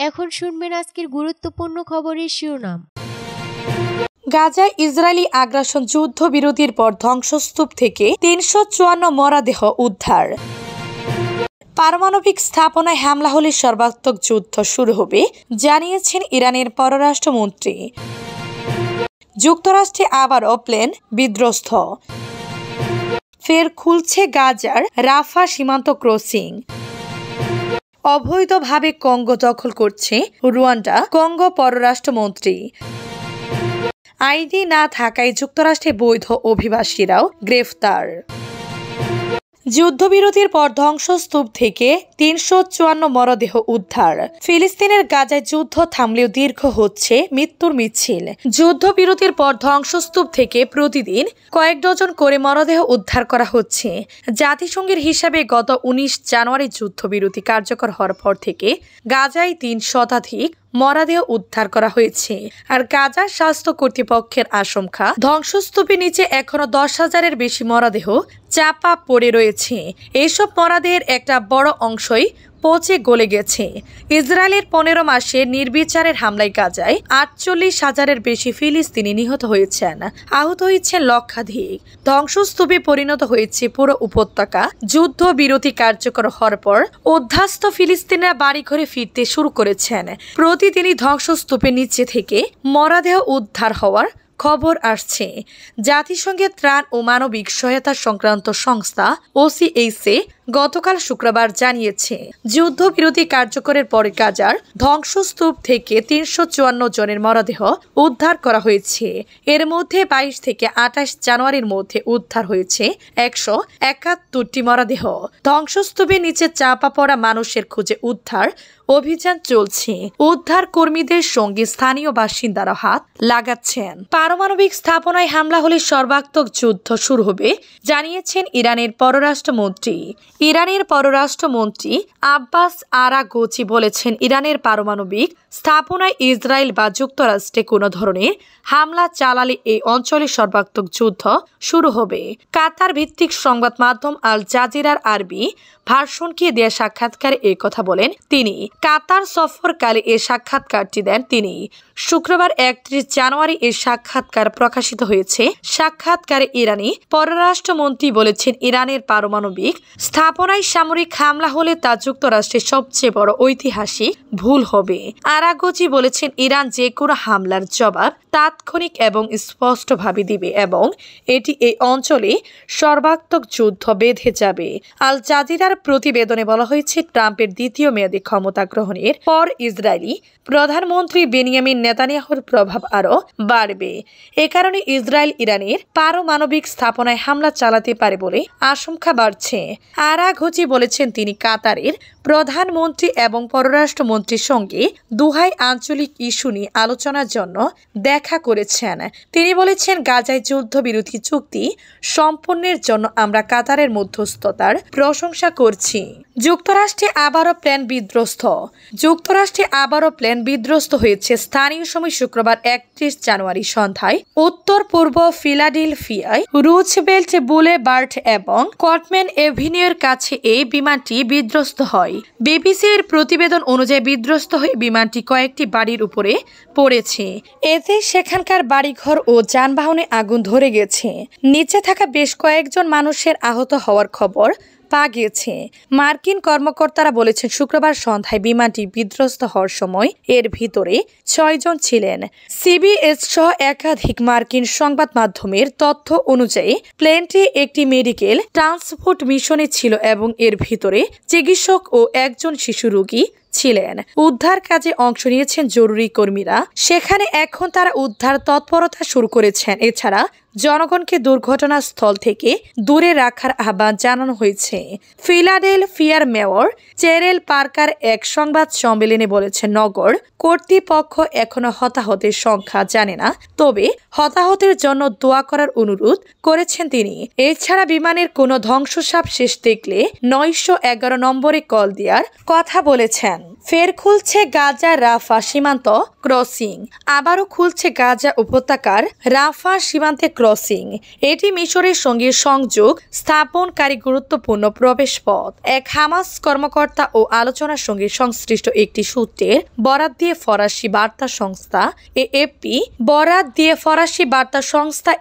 এখন শুনবেন আজকের গুরুত্বপূর্ণ খবরের শিরোনাম। গাজায় ইসরায়েলি আগ্রাসন যুদ্ধবিরতির পর ধ্বংসস্তূপ থেকে ৩৫৪ মরদেহ উদ্ধার। পারমাণবিক স্থাপনায় হামলা হলে সর্বাত্মক যুদ্ধ শুরু হবে, জানিয়েছেন ইরানের পররাষ্ট্রমন্ত্রী। যুক্তরাষ্ট্রে আবারও প্লেন বিধ্বস্ত। ফের খুলছে গাজার রাফা সীমান্ত ক্রসিং। অবৈধভাবে কঙ্গো দখল করছে রুয়ান্ডা, কঙ্গো পররাষ্ট্রমন্ত্রী। আইডি না থাকায় যুক্তরাষ্ট্রে বৈধ অভিবাসীরাও গ্রেফতার। যুদ্ধবিরতির পর ধ্বংসস্তূপ থেকে ৩৫৪ মরদেহ উদ্ধার। ফিলিস্তিনের গাজায় যুদ্ধ থামলেও দীর্ঘ হচ্ছে মৃত্যুর মিছিল। যুদ্ধবিরতির পর ধ্বংসস্তূপ থেকে প্রতিদিন কয়েক ডজন করে মরদেহ উদ্ধার করা হচ্ছে। জাতিসংঘের হিসাবে গত ১৯ জানুয়ারি যুদ্ধবিরতি কার্যকর হওয়ার পর থেকে গাজায় ৩ শতাধিক মরদেহ উদ্ধার করা হয়েছে। আর গাজার স্বাস্থ্য কর্তৃপক্ষের আশঙ্কা, ধ্বংসস্তূপের নিচে এখনো ১০,০০০-এর বেশি মরদেহ চাপা পড়ে রয়েছে। এইসব মরদেহের একটা বড় অংশই পচে গলে গেছে। ইসরায়েলের ১৫ মাসের নির্বিচারের হামলায় গাজায় ৪৮,০০০-এর বেশি ফিলিস্তিনি নিহত হয়েছেন, আহত হয়েছেন লক্ষাধিক। ধ্বংসস্তূপে পরিণত হয়েছে পুরো উপত্যকা। যুদ্ধবিরতি কার্যকর হওয়ার পর উদ্ধাস্ত ফিলিস্তিনিরা বাড়িঘরে ফিরতে শুরু করেছেন। প্রতিদিনই ধ্বংসস্তূপের নিচে থেকে মরদেহ উদ্ধার হওয়ার খবর আসছে। জাতিসংঘের ত্রাণ ও মানবিক সহায়তা সংক্রান্ত সংস্থা OCHA গতকাল শুক্রবার জানিয়েছে, যুদ্ধবিরতি কার্যকরের পরে গাজার ধ্বংসস্তূপ থেকে ৩৫৪ জনের মরদেহ উদ্ধার করা হয়েছে। এর মধ্যে ২২ থেকে ২৮ জানুয়ারির মধ্যে উদ্ধার হয়েছে ১৭১টি মরদেহ। ধ্বংসস্তূপের নিচে চাপা পড়া মানুষের খুঁজে উদ্ধার অভিযান চলছে। উদ্ধার কর্মীদের সঙ্গে স্থানীয় বাসিন্দারা হাত লাগাচ্ছেন। পারমাণবিক স্থাপনায় হামলা হলে সর্বাত্মক যুদ্ধ শুরু হবে, জানিয়েছেন ইরানের পররাষ্ট্রমন্ত্রী। ইরানের পররাষ্ট্রমন্ত্রী আব্বাস আরাগচি বলেছেন, ইরানের পারমাণবিক স্থাপনায় ইসরায়েল বা যুক্তরাষ্ট্রে কোনো ধরনের হামলা চালালে এই অঞ্চলে সর্বাত্মক যুদ্ধ শুরু হবে। কাতার ভিত্তিক সংবাদ মাধ্যম আল জাজিরার আরবি ভার্সনকে দেয়া সাক্ষাৎকারে এই কথা বলেন তিনি। কাতার সফরকালে এ সাক্ষাৎকারটি দেন তিনি। শুক্রবার ৩১ জানুয়ারি এ সাক্ষাৎকার প্রকাশিত হয়েছে। সাক্ষাৎকারে ইরানি পররাষ্ট্রমন্ত্রী বলেছেন, ইরানের পারমাণবিক স্থাপনায় সামরিক হামলা হলে তা যুক্তরাষ্ট্রের সবচেয়ে বড় ঐতিহাসিক ভুল হবে। আরাগচি বলেছেন, ইরান যে কোনো হামলার জবাব তাৎক্ষণিক এবং স্পষ্টভাবে দিবে এবং এটি এই অঞ্চলে সর্বাত্মক যুদ্ধ বেঁধে যাবে। আল জাজিরার প্রতিবেদনে বলা হয়েছে, ট্রাম্পের দ্বিতীয় মেয়াদে ক্ষমতা গ্রহণের পর ইসরায়েলি প্রধানমন্ত্রী বেনিয়ামিন নেতানিয়াহুর প্রভাব আরও বাড়বে। এ কারণে ইসরায়েল ইরানের পারমাণবিক স্থাপনায় হামলা চালাতে পারে বলে আশঙ্কা বাড়ছে। আরাগচি বলেছেন, তিনি কাতারের প্রধানমন্ত্রী এবং পররাষ্ট্রমন্ত্রীর সঙ্গে দুহাই আঞ্চলিক ইস্যু নিয়ে আলোচনার জন্য দেখা করেছেন। তিনি বলেছেন, গাজায় যুদ্ধবিরতি চুক্তি সম্পন্নের জন্য আমরা কাতারের মধ্যস্থতার প্রশংসা করছি। যুক্তরাষ্ট্রে আবারও প্লেন বিধ্বস্ত। যুক্তরাষ্ট্রে আবারও প্লেন বিধ্বস্ত হয়েছে। স্থানীয় সময় শুক্রবার ৩১ জানুয়ারি সন্ধ্যায় উত্তর পূর্ব ফিলাডেলফিয়ায় রুজভেল্ট বুলেভার্ড এবং কটম্যান এভিনিউর কাছে এই বিমানটি বিধ্বস্ত হয়। বিবিসির প্রতিবেদন অনুযায়ী বিধ্বস্ত হয়ে বিমানটি কয়েকটি বাড়ির উপরে পড়েছে। এতে সেখানকার বাড়িঘর ও যানবাহনে আগুন ধরে গেছে। নিচে থাকা বেশ কয়েকজন মানুষের আহত হওয়ার খবর পাওয়া গিয়েছে। মার্কিন কর্মকর্তারা বলেছেন, শুক্রবার সন্ধ্যায় বিমানটি বিধ্বস্ত হওয়ার সময় এর ভিতরে ৬ জন ছিলেন। সিবিএস সহ একাধিক মার্কিন সংবাদ মাধ্যমের তথ্য অনুযায়ী প্লেনটি একটি মেডিকেল ট্রান্সপোর্ট মিশনে ছিল এবং এর ভিতরে চিকিৎসক ও একজন শিশু রোগী ছিলেন। উদ্ধার কাজে অংশ নিয়েছেন জরুরি কর্মীরা। সেখানে এখন তারা উদ্ধার তৎপরতা শুরু করেছেন। এছাড়া জনগণকে দুর্ঘটনাস্থল থেকে দূরে রাখার আহ্বান জানানো হয়েছে। ফিলাডেলফিয়ার মেয়র চেরেল পার্কার এক সংবাদ সম্মেলনে বলেছেন, নগর কর্তৃপক্ষ এখনো হতাহতের সংখ্যা জানে না, তবে হতাহতের জন্য দোয়া করার অনুরোধ করেছেন তিনি। এছাড়া বিমানের কোনো ধ্বংসসাবশেষ দেখলে ৯১১ নম্বরে কল দেওয়ার কথা বলেছেন। ফের খুলছে গাজা রাফা সীমান্ত ক্রসিং। আবারও খুলছে গাজা উপত্যকার রাফা সীমান্তে ক্রসিং। এটি মিশরের সঙ্গে সংযোগ স্থাপনকারী গুরুত্বপূর্ণ প্রবেশ পথ। এক হামাস কর্মকর্তা ও আলোচনার সঙ্গে সংশ্লিষ্ট একটি সূত্রের বরাত দিয়ে ফরাসি বার্তা সংস্থা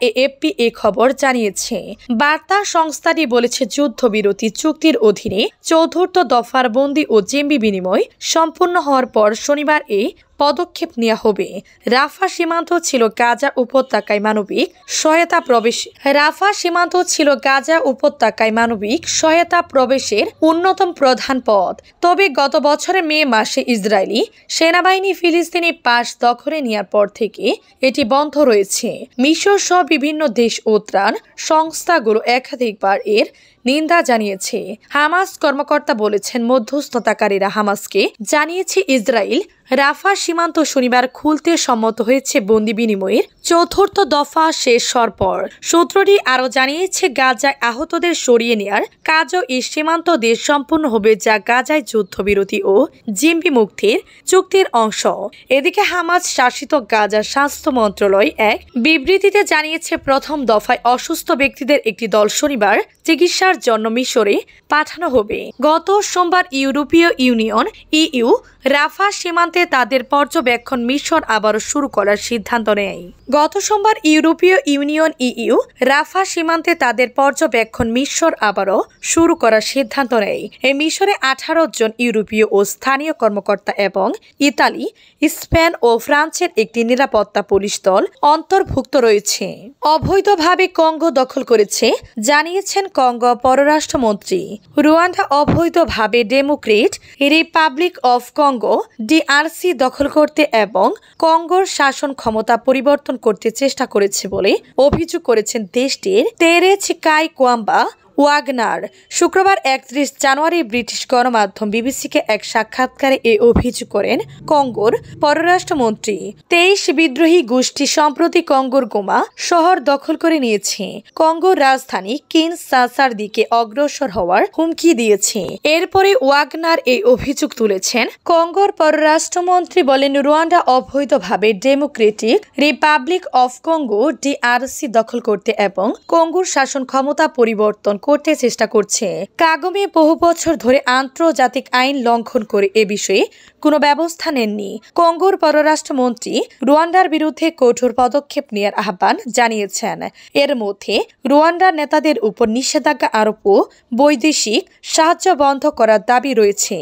এএফপি এ খবর জানিয়েছে। বার্তা সংস্থাটি বলেছে, যুদ্ধবিরতি চুক্তির অধীনে চতুর্থ দফার বন্দী ও জিম্মি বিনিময় সম্পূর্ণ হওয়ার পর শনিবার এই পদক্ষেপ নেওয়া হবে। রাফা সীমান্ত ছিল গাজা উপত্যকায় মানবিক সহায়তা প্রবেশের অন্যতম প্রধান পথ। তবে গত বছরের মে মাসে ইসরায়েলি সেনাবাহিনী ফিলিস্তিনি পাশ দখলে নেওয়ার পর থেকে এটি বন্ধ রয়েছে। মিশর সহ বিভিন্ন দেশ ও ত্রাণ সংস্থাগুলো একাধিকবার এর নিন্দা জানিয়েছে। হামাস কর্মকর্তা বলেছেন, মধ্যস্থতাকারীরা হামাসকে জানিয়েছে ইসরায়েল রাফা সীমান্ত শনিবার খুলতে সম্মত হয়েছে বন্দি বিনিময়ের চতুর্থ দফা শেষ হওয়ার পর। সূত্রটি আরও জানিয়েছে, গাজায় আহতদের সরিয়ে নেয়ার কাজও এই সীমান্ত দেশ সম্পূর্ণ হবে, যা গাজায় যুদ্ধবিরতি ও জিম্মি মুক্তির চুক্তির অংশ। এদিকে হামাস শাসিত গাজা স্বাস্থ্য মন্ত্রণালয় এক বিবৃতিতে জানিয়েছে, প্রথম দফায় অসুস্থ ব্যক্তিদের একটি দল শনিবার চিকিৎসার জন্য মিশরে পাঠানো হবে। গত সোমবার ইউরোপীয় ইউনিয়ন ইইউ রাফা সীমান্তে তাদের পর্যবেক্ষণ মিশন আবারও শুরু করার সিদ্ধান্ত নেয়। এই মিশরে 18 জন ইউরোপীয় ও স্থানীয় কর্মকর্তা এবং ইতালি, স্পেন ও ফ্রান্সের একটি নিরাপত্তা পুলিশ দল অন্তর্ভুক্ত রয়েছে। অবৈধভাবে কঙ্গো দখল করেছে জানিয়েছেন কঙ্গো পররাষ্ট্রমন্ত্রী। রুয়ান্ডা অবৈধভাবে Democrat Republic of Congo DRC দখল করতে এবং কঙ্গোর শাসন ক্ষমতা পরিবর্তন করতে চেষ্টা করেছে বলে অভিযোগ করেছেন দেশটির তেরেজ কাই কোয়াম্বা ওয়াগনার। শুক্রবার 31 জানুয়ারি ব্রিটিশ গণমাধ্যম বিবিসিকে এক সাক্ষাৎকারে এই অভিযোগ করেন কঙ্গোর পররাষ্ট্রমন্ত্রী। 23 বিদ্রোহী গোষ্ঠী সম্প্রতি কঙ্গোর গোমা শহর দখল করে নিয়েছে। কঙ্গোর রাজধানী কিনশাসার দিকে অগ্রসর হওয়ার হুমকি দিয়েছে। এরপরে ওয়াগনার এই অভিযোগ তুলেছেন। কঙ্গোর পররাষ্ট্রমন্ত্রী বলেন, রুয়ান্ডা অবৈধভাবে Democratic Republic of Congo DRC দখল করতে এবং কঙ্গোর শাসন ক্ষমতা পরিবর্তন করতে চেষ্টা করছে। কাগমে বহু বছর ধরে আন্তর্জাতিক আইন লঙ্ঘন করে এ বিষয়ে কোনো ব্যবস্থা নেননি। কঙ্গোর পররাষ্ট্রমন্ত্রী রুয়ান্ডার বিরুদ্ধে কঠোর পদক্ষেপ নেওয়ার আহ্বান জানিয়েছেন। এর মধ্যে রুয়ান্ডার নেতাদের উপর নিষেধাজ্ঞা আরোপ ও বৈদেশিক সাহায্য বন্ধ করার দাবি রয়েছে।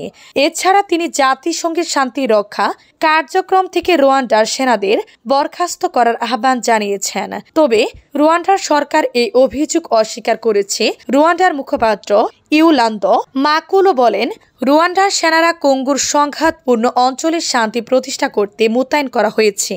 এছাড়া তিনি জাতিসংঘের শান্তি রক্ষা কার্যক্রম থেকে রুয়ান্ডার সেনাদের বরখাস্ত করার আহ্বান জানিয়েছেন। তবে রুয়ান্ডার সরকার এই অভিযোগ অস্বীকার করেছে। রুয়ান্ডার মুখপাত্র ইউলান্দো মাকুলো বলেন, রুয়ান্ডার সেনারা কঙ্গোর সংঘাতপূর্ণ অঞ্চলে শান্তি প্রতিষ্ঠা করতে মোতায়েন করা হয়েছে।